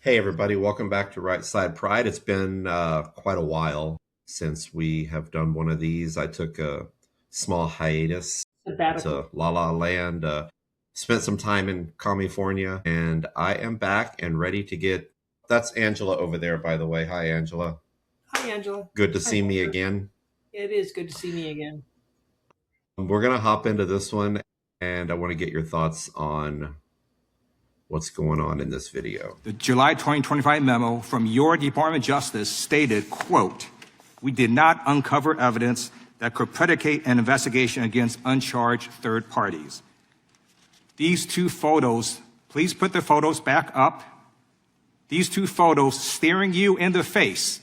Hey, everybody, welcome back to Right Side Pride. It's been quite a while since we have done one of these. I took a small hiatus Sabbatical. to La La Land, spent some time in California, and I am back and ready to get. That's Angela over there, by the way. Hi, Angela. Hi, Angela. Good to Hi, see me Walter. again. It is good to see me again. We're going to hop into this one, and I want to get your thoughts on what's going on in this video. The July 2025 memo from your Department of Justice stated, quote, "We did not uncover evidence that could predicate an investigation against uncharged third parties." These two photos, please put the photos back up. These two photos staring you in the face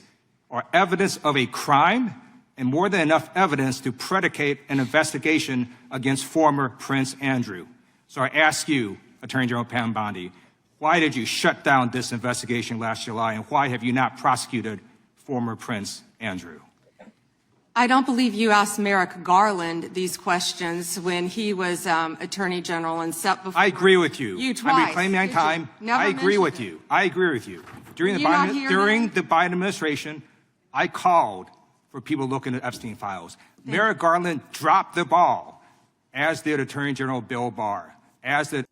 are evidence of a crime and more than enough evidence to predicate an investigation against former Prince Andrew. So I ask you, Attorney General Pam Bondi, why did you shut down this investigation last July, and why have you not prosecuted former Prince Andrew? I don't believe you asked Merrick Garland these questions when he was Attorney General and set before I agree with you. You twice. I'm reclaiming my time. Never I agree with mentioned you. I agree with you. During you not hear him? the Biden administration, I called for people looking at Epstein files. Merrick Garland dropped the ball, as did Attorney General Bill Barr, as did.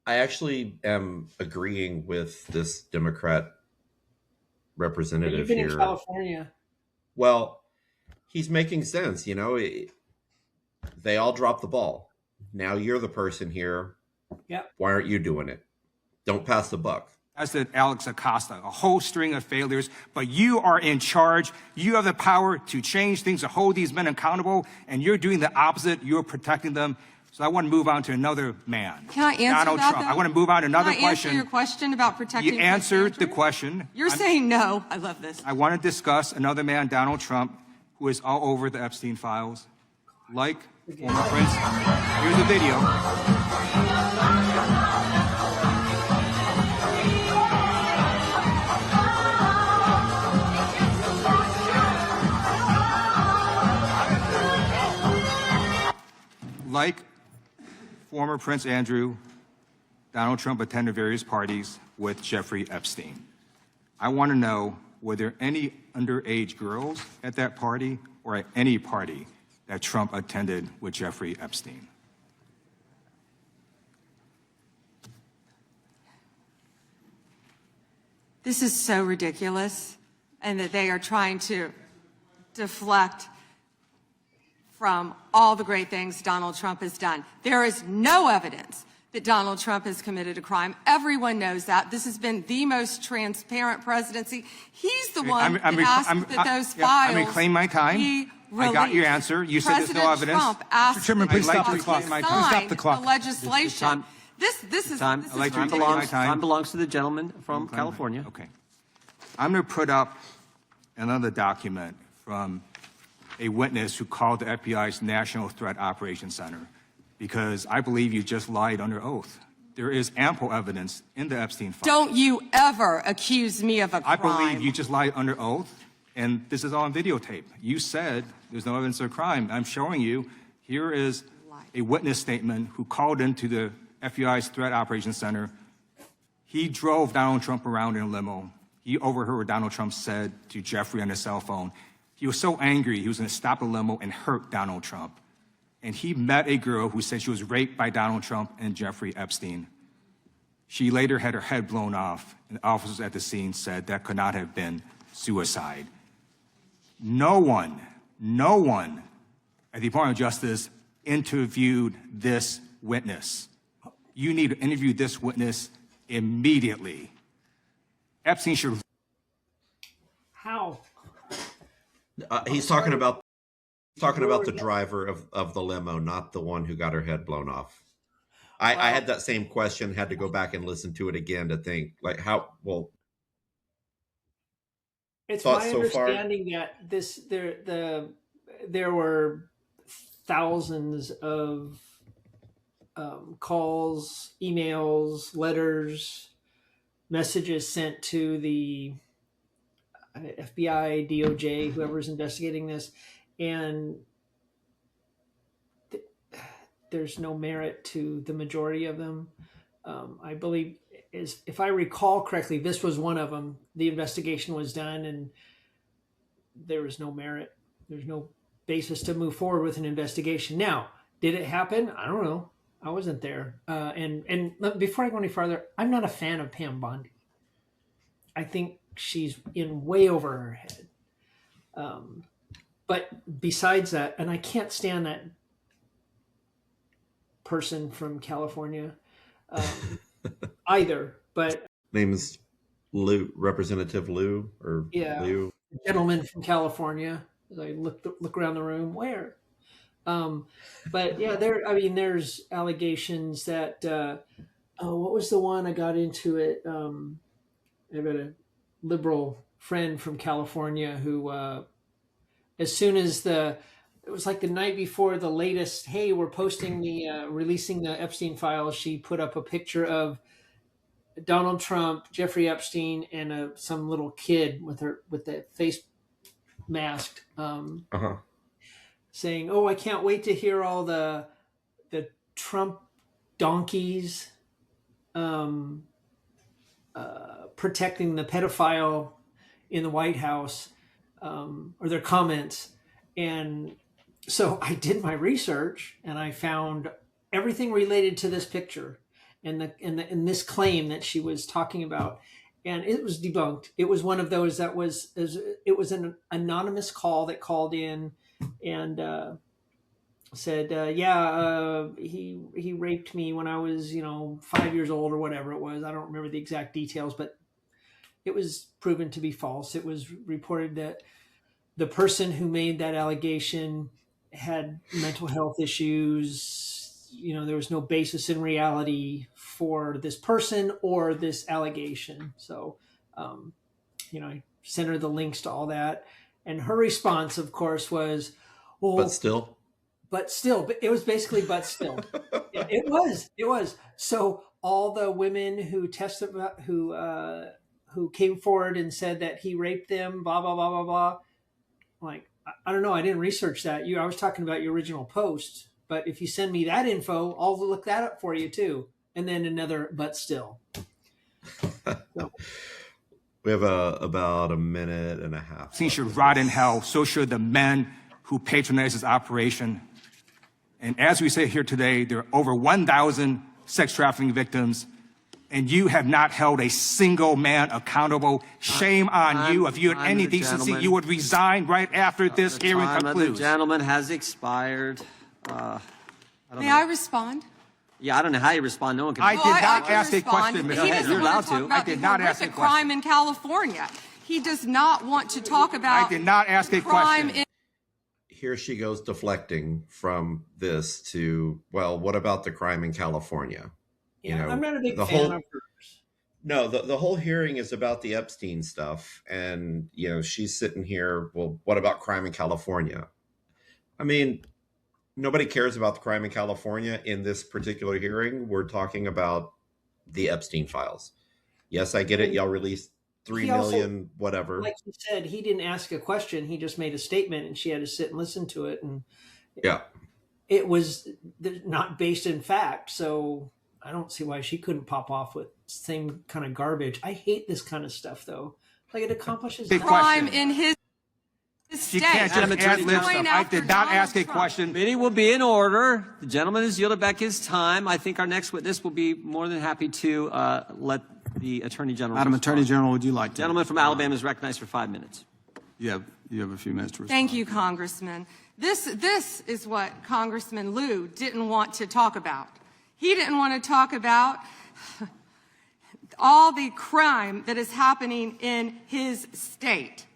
I actually am agreeing with this Democrat representative You've been here. in California. Well, he's making sense. They all dropped the ball. Now you're the person here. Yep. Why aren't you doing it? Don't pass the buck. As did Alex Acosta, a whole string of failures, but you are in charge. You have the power to change things, to hold these men accountable, and you're doing the opposite. You're protecting them. So I want to move on to another man. Can I answer Donald that, Trump. though? I want to move on to another Can I question. answer your question about protecting You Prince answered the Andrew? question. You're saying no. I love this. I want to discuss another man, Donald Trump, who is all over the Epstein files, like former Prince. Here's a video. Like former Prince Andrew, Donald Trump attended various parties with Jeffrey Epstein. I want to know, were there any underage girls at that party or at any party that Trump attended with Jeffrey Epstein? This is so ridiculous, and that they are trying to deflect from all the great things Donald Trump has done. There is no evidence that Donald Trump has committed a crime. Everyone knows that. This has been the most transparent presidency. He's the one that asked that those files I'm reclaiming my time. be I got your released. answer. You said there's no President evidence. Trump asked Mr. Chairman, that please they stop the clock. sign Please stop the clock. the legislation. Time. This is Time. this I'd like is to Time reclaim ridiculous. my belongs, time. time belongs to the gentleman from California. Okay. I'm going to put up another document from a witness who called the FBI's National Threat Operations Center, because I believe you just lied under oath. There is ample evidence in the Epstein file. Don't you ever accuse me of a crime. I believe you just lied under oath, and this is all on videotape. You said there's no evidence of crime. I'm showing you. Here is a witness statement who called into the FBI's Threat Operations Center. He drove Donald Trump around in a limo. He overheard what Donald Trump said to Jeffrey on his cell phone. He was so angry, he was going to stop the limo and hurt Donald Trump. And he met a girl who said she was raped by Donald Trump and Jeffrey Epstein. She later had her head blown off, and officers at the scene said that could not have been suicide. No one at the Department of Justice interviewed this witness. You need to interview this witness immediately. Epstein should. How? He's talking about the driver of the limo, not the one who got her head blown off. I had that same question, had to go back and listen to it again to think, like, how, well, It's thoughts my so far? understanding that there were thousands of calls, emails, letters, messages sent to the FBI, DOJ, whoever's investigating this, and there's no merit to the majority of them. I believe if I recall correctly, this was one of them. The investigation was done, and there was no merit. There's no basis to move forward with an investigation. Now, did it happen? I don't know. I wasn't there. And before I go any farther, I'm not a fan of Pam Bondi. I think she's in way over her head. But besides that, and I can't stand that person from California either. But Name is Lou, Representative Lou, or yeah, Lou. Gentleman from California. As I look around the room, where? But yeah, there's allegations that. What was the one I got into it? I've got a liberal friend from California who, as soon as it was like the night before the latest, hey, we're posting releasing the Epstein files. She put up a picture of Donald Trump, Jeffrey Epstein, and some little kid with the face masked, saying, "Oh, I can't wait to hear all the Trump donkeys protecting the pedophile in the White House, or their comments." And so I did my research, and I found everything related to this picture and this claim that she was talking about, and it was debunked. It was one of those it was an anonymous call that called in and said, he raped me when I was 5 years old or whatever it was. I don't remember the exact details, but it was proven to be false. It was reported that the person who made that allegation had mental health issues. There was no basis in reality for this person or this allegation. So, I sent her the links to all that. And her response, of course, was, well, but still, but it was basically, but still. Yeah, it was. So all the women who testified, who came forward and said that he raped them, blah, blah, blah, blah, blah. Like, I don't know. I didn't research that. I was talking about your original post, but if you send me that info, I'll look that up for you too. And then another, but still. So. We have about a minute and a half. He should rot in hell. So should the men who patronize this operation. And as we say here today, there are over 1,000 sex trafficking victims, and you have not held a single man accountable. Shame on you. If you had any decency, you would resign right after this hearing concludes. The gentleman has expired. May I respond? Yeah, I don't know how you respond. No one can. I did not ask a question, He Ms. doesn't You're want to allowed talk to. about I did the not ask a horrific question. crime in California. He does not want to talk about I did not ask a crime question. Here she goes deflecting from this to, well, what about the crime in California? Yeah, I'm not a big fan of hers. No, the whole hearing is about the Epstein stuff. And, she's sitting here, well, what about crime in California? I mean, nobody cares about the crime in California in this particular hearing. We're talking about the Epstein files. Yes, I get it. Y'all released 3 million, whatever. Like you said, he didn't ask a question. He just made a statement, and she had to sit and listen to it. And yeah, it was not based in fact. So I don't see why she couldn't pop off with same kind of garbage. I hate this kind of stuff, though. Like, it accomplishes crime in his She state. can't just add lip stuff. I did not ask a question. Meeting will be in order. The gentleman has yielded back his time. I think our next witness will be more than happy to let the Attorney General Madam respond. Attorney General, would you like to? Gentleman from Alabama is recognized for 5 minutes. You have a few minutes to respond. Thank you, Congressman. This is what Congressman Liu didn't want to talk about. He didn't want to talk about all the crime that is happening in his state.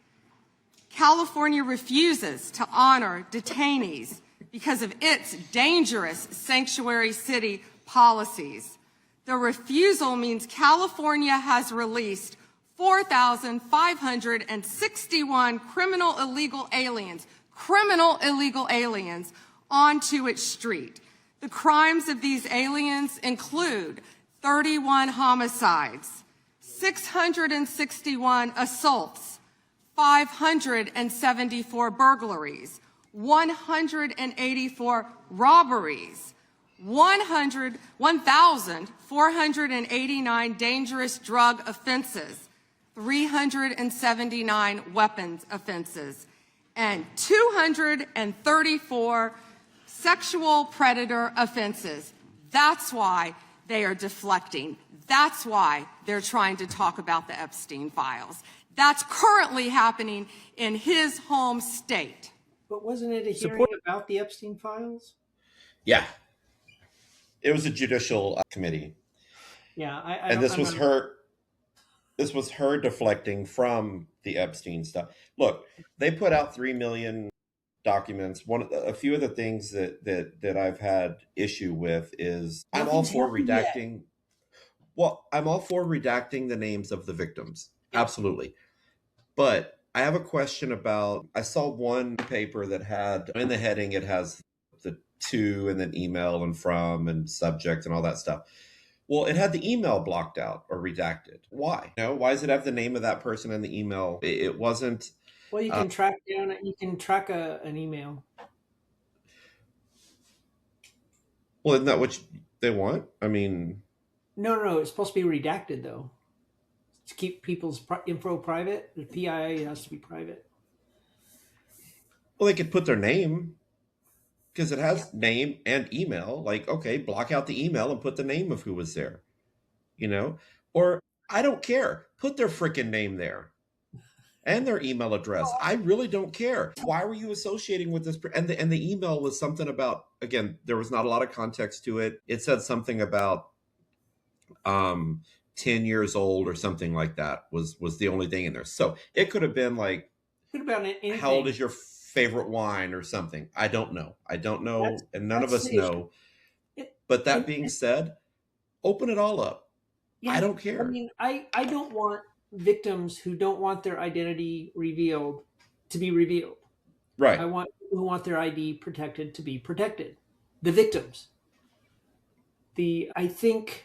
California refuses to honor detainees because of its dangerous sanctuary city policies. The refusal means California has released 4,561 criminal illegal aliens onto its street. The crimes of these aliens include 31 homicides, 661 assaults, 574 burglaries, 184 robberies, 1,489 dangerous drug offenses, 379 weapons offenses, and 234 sexual predator offenses. That's why they are deflecting. That's why they're trying to talk about the Epstein files. That's currently happening in his home state. But wasn't it a hearing about the Epstein files? Yeah. It was a judicial committee. Yeah, And this was her deflecting from the Epstein stuff. Look, they put out 3 million documents. A few of the things that I've had issue with is I'm all for redacting. Well, I'm all for redacting the names of the victims. Absolutely. But I have a question about, I saw one paper that had in the heading, it has the to and then email and from and subject and all that stuff. Well, it had the email blocked out or redacted. Why? Why does it have the name of that person in the email? It wasn't. Well, you can track down. You can track an email. Well, isn't that what they want? I mean, no. It's supposed to be redacted though, to keep people's info private. The PIA has to be private. Well, they could put their name because it has name and email. Like, okay, block out the email and put the name of who was there. Or I don't care. Put their freaking name there. And their email address. I really don't care. Why were you associating with this? And the email was something about, again, there was not a lot of context to it. It said something about 10 years old or something like that was the only thing in there. So it could have been like, how old is your favorite wine or something? I don't know. And none of us know. But that being said, open it all up. Yeah, I don't care. I mean, I don't want victims who don't want their identity revealed to be revealed. Right. I want people who want their ID protected to be protected. The victims. I think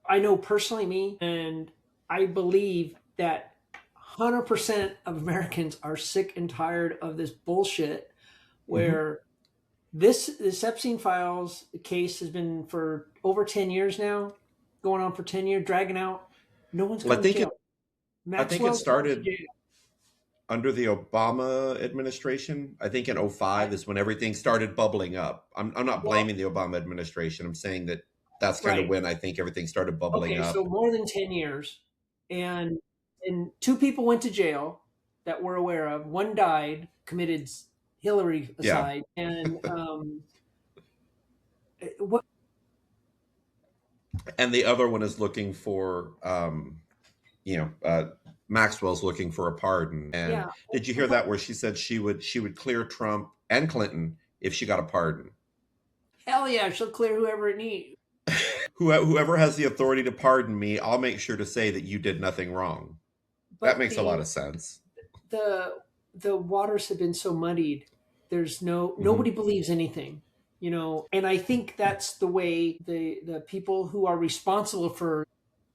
I know personally me, and I believe that 100% of Americans are sick and tired of this bullshit where this Epstein files case has been for over 10 years now. Going on for 10 years, dragging out. No one's going to jail. I think it started under the Obama administration. I think in 2005 is when everything started bubbling up. I'm not blaming the Obama administration. I'm saying that's kind of when I think everything started bubbling up. So more than 10 years. And 2 people went to jail that we're aware of. One died, committed Hillary aside. Yeah. And what? And the other one is looking for, Maxwell's looking for a pardon. And did you hear that where she said she would clear Trump and Clinton if she got a pardon? Hell yeah, she'll clear whoever it needs. Whoever has the authority to pardon me, I'll make sure to say that you did nothing wrong. But that makes a lot of sense. The waters have been so muddied. There's nobody believes anything. And I think that's the way the people who are responsible for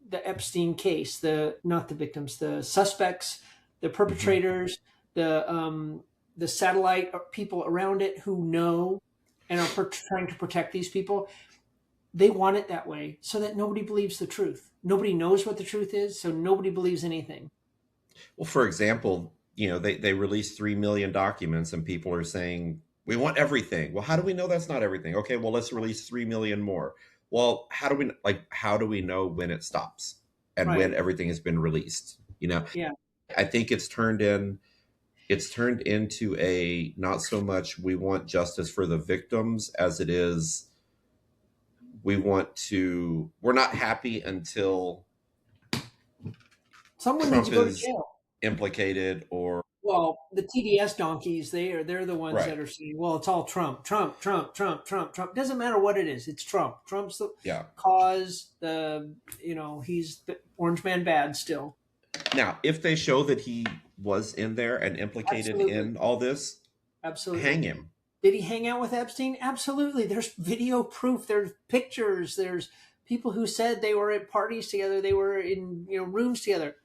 the Epstein case, not the victims, the suspects, the perpetrators, the satellite people around it who know and are trying to protect these people, they want it that way so that nobody believes the truth. Nobody knows what the truth is, so nobody believes anything. Well, for example, they released 3 million documents and people are saying, we want everything. Well, how do we know that's not everything? Okay, well, let's release 3 million more. Well, how do we know when it stops and when everything has been released? Yeah. I think it's turned into a not so much we want justice for the victims as it is we're not happy until someone Trump needs to go to jail. Implicated or the TDS donkeys, they're the ones that are saying, well, it's all Trump. Doesn't matter what it is, it's Trump. Trump's the cause. He's the orange man bad still. Now, if they show that he was in there and implicated in all this, hang him. Did he hang out with Epstein? Absolutely. There's video proof. There's pictures. There's people who said they were at parties together. They were in rooms together.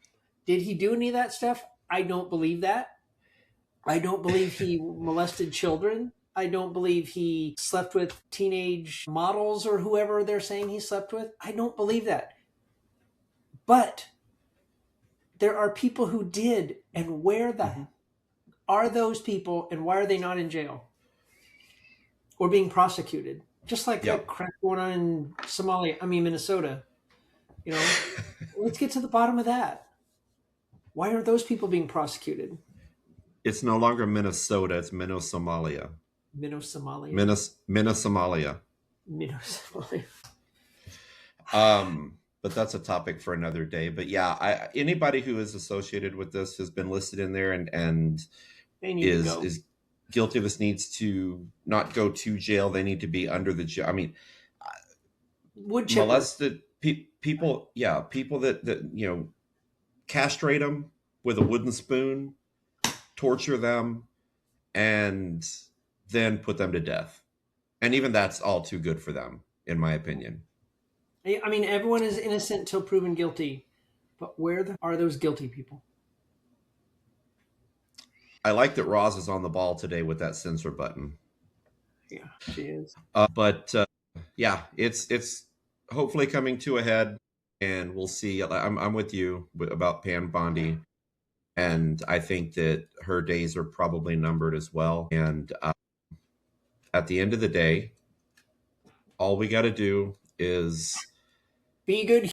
Did he do any of that stuff? I don't believe that. I don't believe he molested children. I don't believe he slept with teenage models or whoever they're saying he slept with. I don't believe that. But there are people who did, and where the are those people, and why are they not in jail or being prosecuted? Just like the crap going on in Minnesota. You know, let's get to the bottom of that. Why are those people being prosecuted? It's no longer Minnesota. It's Minnesomalia. Minnesomalia. Minnesomalia. Minnesomalia. But that's a topic for another day. But yeah, anybody who is associated with this has been listed in there and is guilty of this needs to not go to jail. They need to be under the jail. I mean, molested people. Yeah, people that you know, castrate them with a wooden spoon, torture them, and then put them to death. And even that's all too good for them, in my opinion. I mean, everyone is innocent till proven guilty, but where are those guilty people? I like that Roz is on the ball today with that censor button. Yeah, she is. But yeah, it's hopefully coming to a head, and we'll see. I'm with you about Pam Bondi, and I think that her days are probably numbered as well. And at the end of the day, all we got to do is be good